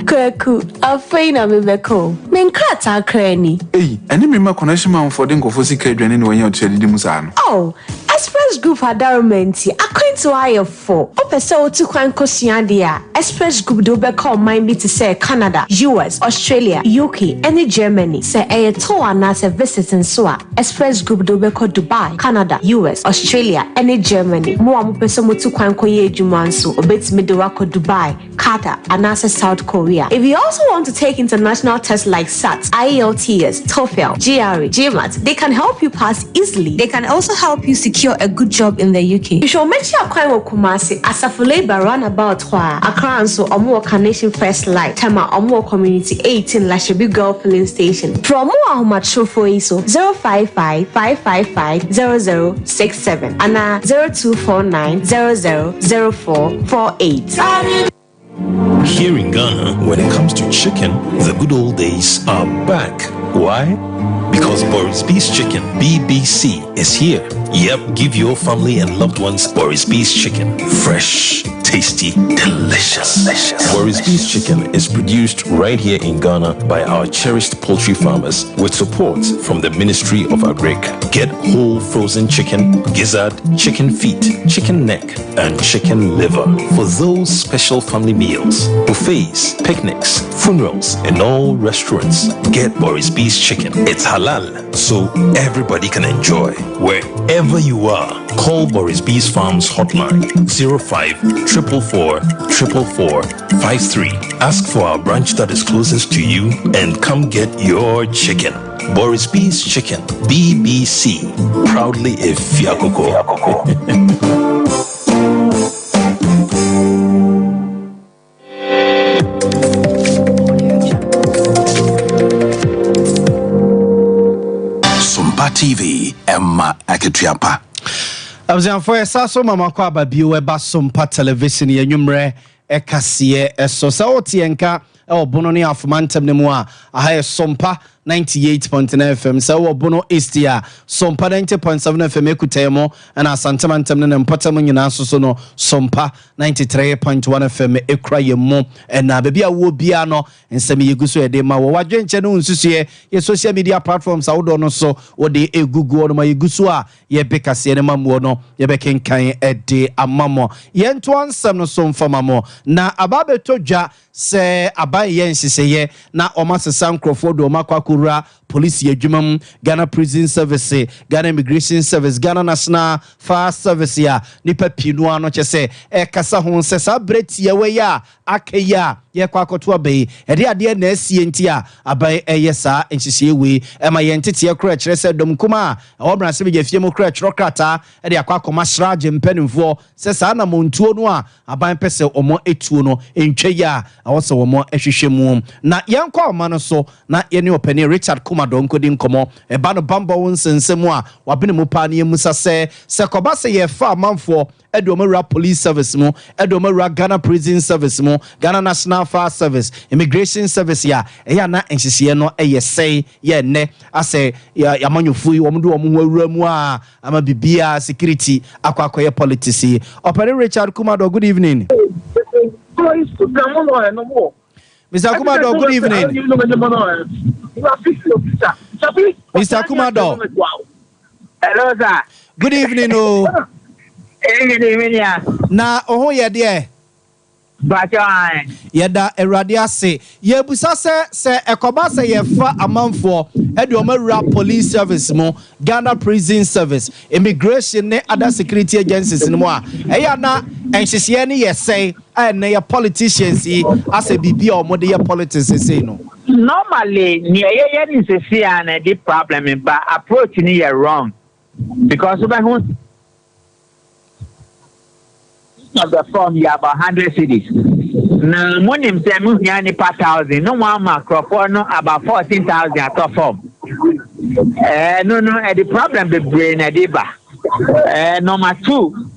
Kwaku afeina me beko me nkrata krani
hey eni me ma connection man for den kofo sika aduane ne wanya otedi mu sa no
oh Express Group Adarumenti akwentu ayefo opese otu kwan kosua dia Express Group do be call mind be to say Canada, US, Australia, UK and Germany say a tour na se visiting so Express Group do be call Dubai, Canada, US, Australia and Germany mo am pese motu kwan koye adwuma nso obetimi de wako Dubai, Qatar and South Korea. If you also want to take international tests like SAT, IELTS, TOEFL, GRE, GMAT, they can help you pass easily. They can also help you secure a good job in the UK. You should make sure Kwan Kumasi Asafo Labor roundabout Hwa Accra and so Omo Carnation First Light Tema Omo Community 18 Lashabi Girl Filling Station. From Omo Macho for ISO 055 555 0067 and 0249 000448.
Here in Ghana, when it comes to chicken, the good old days are back. Why? Because Boris Beef's Chicken, BBC, is here. Yep, give your family and loved ones Boris Beef's Chicken. Fresh, tasty, delicious. Boris Beef's Chicken is produced right here in Ghana by our cherished poultry farmers with support from the Ministry of Agric. Get whole frozen chicken, gizzard, chicken feet, chicken neck, and chicken liver for those special family meals, buffets, picnics, funerals, and all restaurants. Get Boris Beef's Chicken. It's halal, so everybody can enjoy. Wherever you are, call Boris Beef's Farms hotline 0544 444 53. Ask for our branch that is closest to you and come get your chicken. Boris Beef's Chicken, BBC, proudly a Fiakoko. Sompa TV, Emma Akituapa.
Abzanfo esaso mama kwa babio eba Sompa television ye nwumre ekasiye eso sa otienka e obono ne afomantem ne mu a aha Sompa 98.9 FM sa obono Eastia Sompa 90.7 FM ekutemo na asantemantem ne mpotam nyina so no Sompa 93.1 FM ekura yemu na bebi a wo bia no nsem yeguso ede ma wo wadwenche no nsusue ye social media platforms awodo no so wo de egugu no ma yeguso a ye bekase ne mamuo no ye bekenkan ede amamo ye nto ansem no so mfamamo na ababeto dwa se aban ye nsiseye na omasesa nkrofo do makwakura police adwumam Ghana Prison Service, Ghana Immigration Service, Ghana National Fire Service ya nipa pinu ano chese kasa ho sesa bretie we ya akeya ye kwakoto abai ede ade na asie ntia abai yesa nhihie we ema ye ntete kra kire se dom kuma obra se be fie mo kra kiro krata ede akwakoma sraje mpanimfo sesa na montuo no a aban pese omo etuo no entwe ya awose wo mo ehwehwe mu na yenkwa oma no so na ye ne opani Richard Kumado nkodi nkomo eba no bambo wonsensemu a wabene mu pa ne musa se koba se ye fa amanfo Edomera Police Service mu Edomera Ghana Prison Service mu Ghana National Fire Service Immigration Service ya na enhyehyɛ no say ye ne ase ya manyofu wo mdu wo mu awura mu a ama bibia security akwakoye politics Operator Richard Kumado, good evening. Mr. Kumado, good evening. Mr. Kumado.
Hello, sir.
Good evening, oh.
Good evening, yeah.
Na oho ye de.
Bacha.
Yeda erade ase. Ye busa se ekoba se ye fa amanfo Edomera Police Service mo Ghana Prison Service Immigration ne other security agencies no a eya na enhyehye ne ye say na ye politicians as a bibia o mo de ye politics say no.
Normally ni ye ni say na the problem but approach ni ye wrong because of the form you about 100 cities. Now, money say move here ni per 1,000. No one microphone no about 14,000 at top form. No, the problem the brain ediba. Number 2.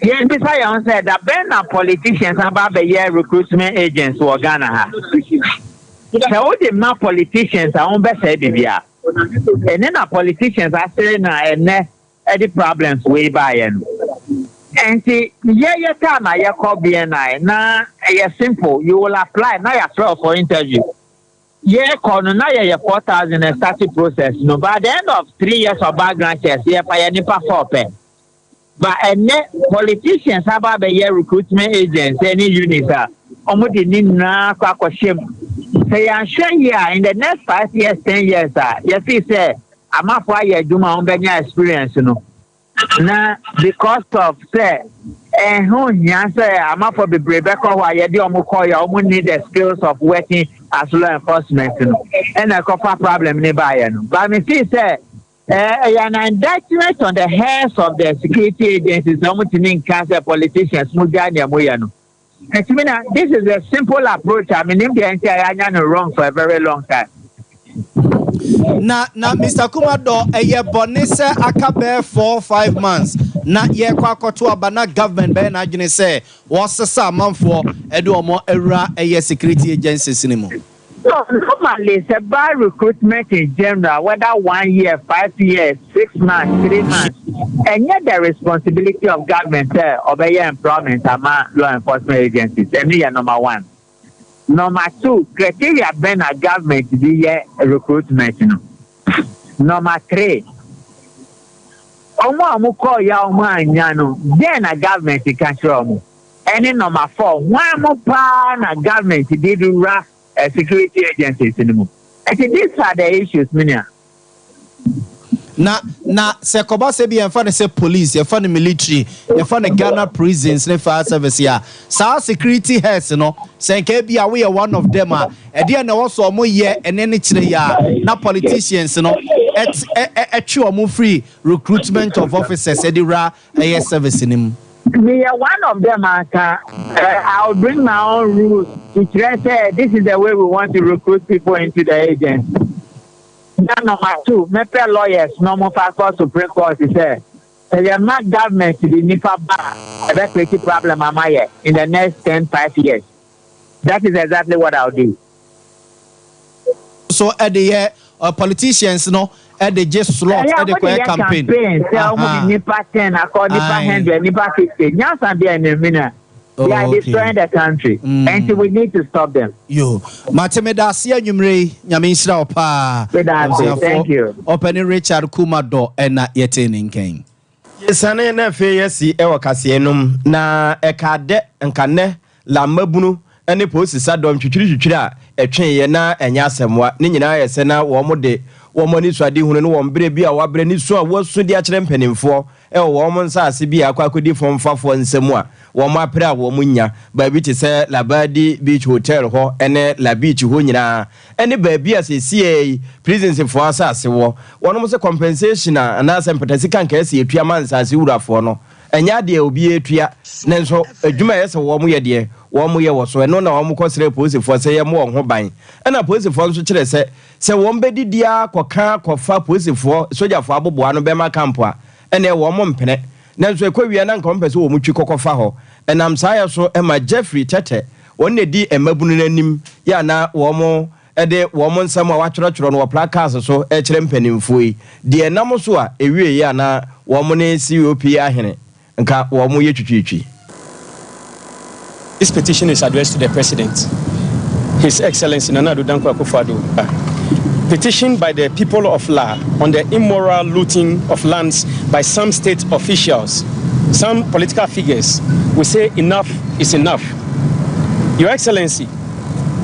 Yes, before you said that Ben and politicians about the year recruitment agents who are Ghana ha. So all the ma politicians are on best idea. And then the politicians are saying the problems way by and see, yeah, time I call BNI. Now, simple. You will apply now yourself for interview. Yeah, now you 4,000 and starting process. No, by the end of 3 years of background checks, yeah, I need for pay. But and politicians about the year recruitment agents, any units are almost in na shame. Say I'm sure yeah, in the next 5 years, 10 years, yes, he said, I'm not for you do my own experience, you know. Now, because of say, who say I'm up for the Rebecca, why you do need the skills of working as law enforcement, and a copper problem nearby. But me see, say, an indictment on the heads of the security agencies, no much cancer politicians, Mugania Moyano. This is a simple approach. I mean, the entire wrong for a very long time.
Na Mr. Kumado eye bonese akabe 4-5 months na ye kwakoto abana government be na adwene se wosesa amanfo edomo ewura eye security agencies ni mo.
No, normally it's about recruitment in general, whether 1 year, 5 years, 6 months, 3 months, and yet the responsibility of government obey employment among law enforcement agencies. And we are number 1. Number 2, criteria ben a government the recruitment. Number 3, omo call ya omo anyano, then a government can show. And number 4, one more pan a government did rough security agencies anymore. I think these are the issues, Minia.
Na se koba se bi enfa ne se police enfa ne military enfa ne Ghana prisons ne fire service ya sa security heads no se nke bi we are one of them e de na wo so mo ye ene ne kire ya na politicians no etwe omo free recruitment of officers edira service nim.
Me are one of them. I'll bring my own rules to try say this is the way we want to recruit people into the agency. Number 2, me lawyers, no more for Supreme Court is there. The not government the NIFA bar a very problem in the next 10-5 years. That is exactly what I'll do.
So at the year politicians no at the just slot at the campaign.
NIFA 10 according to 100, NIFA 50. Yes, I'm being a minute. They are destroying the country, and so we need to stop them.
Yo, Matemedasi Numre, Yaminsra Pa.
Thank you.
Opening Richard Kumado and Yetening King.
Yes, I know FASC Ewa Casianum, na Ekade and Cane, La Mabunu, and the post is Sadom Chuchira, a chain na and Yasamwa, Nina Sena, Womode, Woman is Radi, who no one baby, our brain is so was to the Achempening for, a woman's Sibia, Quackody from Fafo and Semua. Wama pra womunya baby te say Labadi Beach Hotel ho ene La Beach ho nyina ene baby as CA prisons for asase wo wono mo se compensation na sympathy kan ka se etua mansase wurafo no enya de obi etua nenso adwuma yese wo mo ye de wɔn yɛ wɔ so ɛno na wɔn kɔsrɛ polisifoɔ sɛ yɛ mo wɔn ho ban ɛna polisifoɔ nso kyerɛ sɛ wɔn bɛdidi kɔfa polisifoɔ sogyafoɔ aboboa no bɛma kampo a ɛna wɔn mpene nanso ekɔwia na nka wɔn pɛ sɛ wɔn twi kɔkɔfa hɔ ɛnam saa yɛ so ɛma Jeffrey Tete wɔn na di mmabunu n'anim yɛ na wɔn ɛde wɔn nsɛm a wɔatwerɛtwerɛ no wɔ placards so ɛkyerɛ mpanimfoɔ yi deɛ nam so a ewie yɛ na wɔn ne COP ahene nka wɔn yɛ twitwitwi.
This petition is addressed to the President, His Excellency Nana Addo Dankwa Akufo-Addo. Petition by the people of La on the immoral looting of lands by some state officials, some political figures. We say enough is enough. Your Excellency,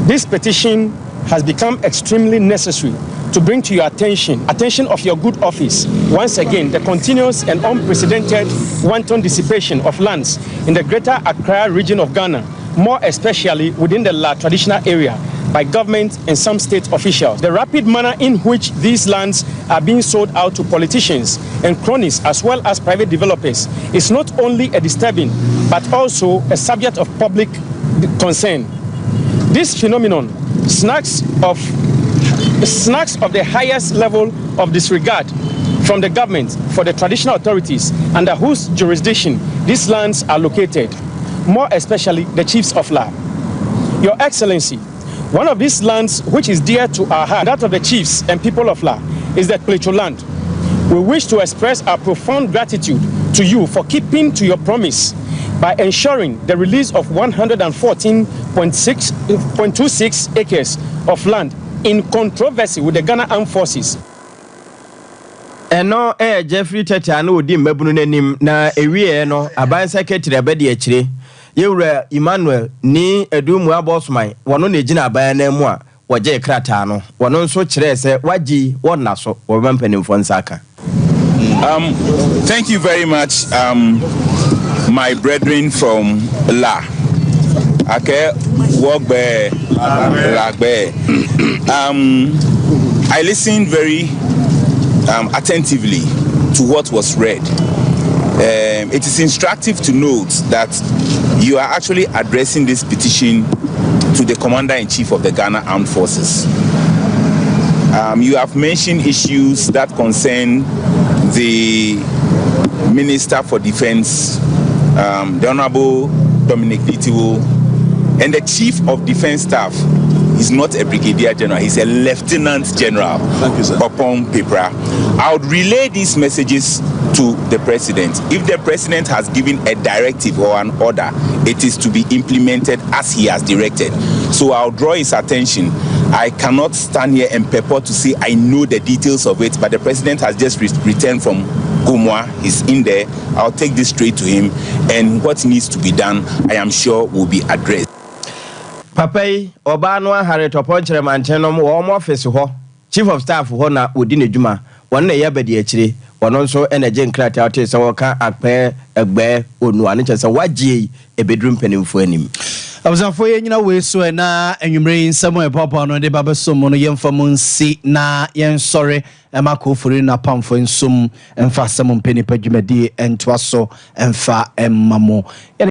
this petition has become extremely necessary to bring to your attention of your good office, once again, the continuous and unprecedented wanton dissipation of lands in the greater Accra region of Ghana, more especially within the La traditional area, by government and some state officials. The rapid manner in which these lands are being sold out to politicians and cronies as well as private developers is not only a disturbing but also a subject of public concern. This phenomenon snacks of the highest level of disregard from the government for the traditional authorities under whose jurisdiction these lands are located, more especially the chiefs of La. Your Excellency, one of these lands which is dear to our heart, that of the chiefs and people of La, is the Plecho land. We wish to express our profound gratitude to you for keeping to your promise by ensuring the release of 114.26 acres of land in controversy with the Ghana Armed Forces.
Eno Jeffrey Tete anu odi mmabunu n'anim na ewie no aban secretary abedi akire yewura Emmanuel ni edumu abosman wono na ejina aban na mu a woje krata no wono nso kire se wagi wonna so wo bampanimfo nsaka.
Thank you very much, my brethren from La. Okay, Wogbe, Lagbe. I listened very attentively to what was read. It is instructive to note that you are actually addressing this petition to the Commander-in-Chief of the Ghana Armed Forces. You have mentioned issues that concern the Minister for Defense, the Honorable Dominic Litiwo, and the Chief of Defense Staff is not a Brigadier General, he's a Lieutenant General. Thank you, sir. Upon paper. I would relay these messages to the President. If the President has given a directive or an order, it is to be implemented as he has directed. So I'll draw his attention. I cannot stand here and purport to say I know the details of it, but the President has just returned from Gomwa. He's in there. I'll take this straight to him, and what needs to be done, I am sure, will be addressed.
Papai Obano Harriet Oponche Mantenom Warm Office ho Chief of Staff ho na Odine Juma one na yabedi akire one nso energy nkrata out say woka akpe egbe onu ane che say wagye e bedroom penimfo anim
abuzafo ye nyina we so na enwumre nsamo e papa no de babesom no yemfam nsi na yensore e makofori na pamfo nsum emfa asem mpeni padwumadi entwaso emfa emmamo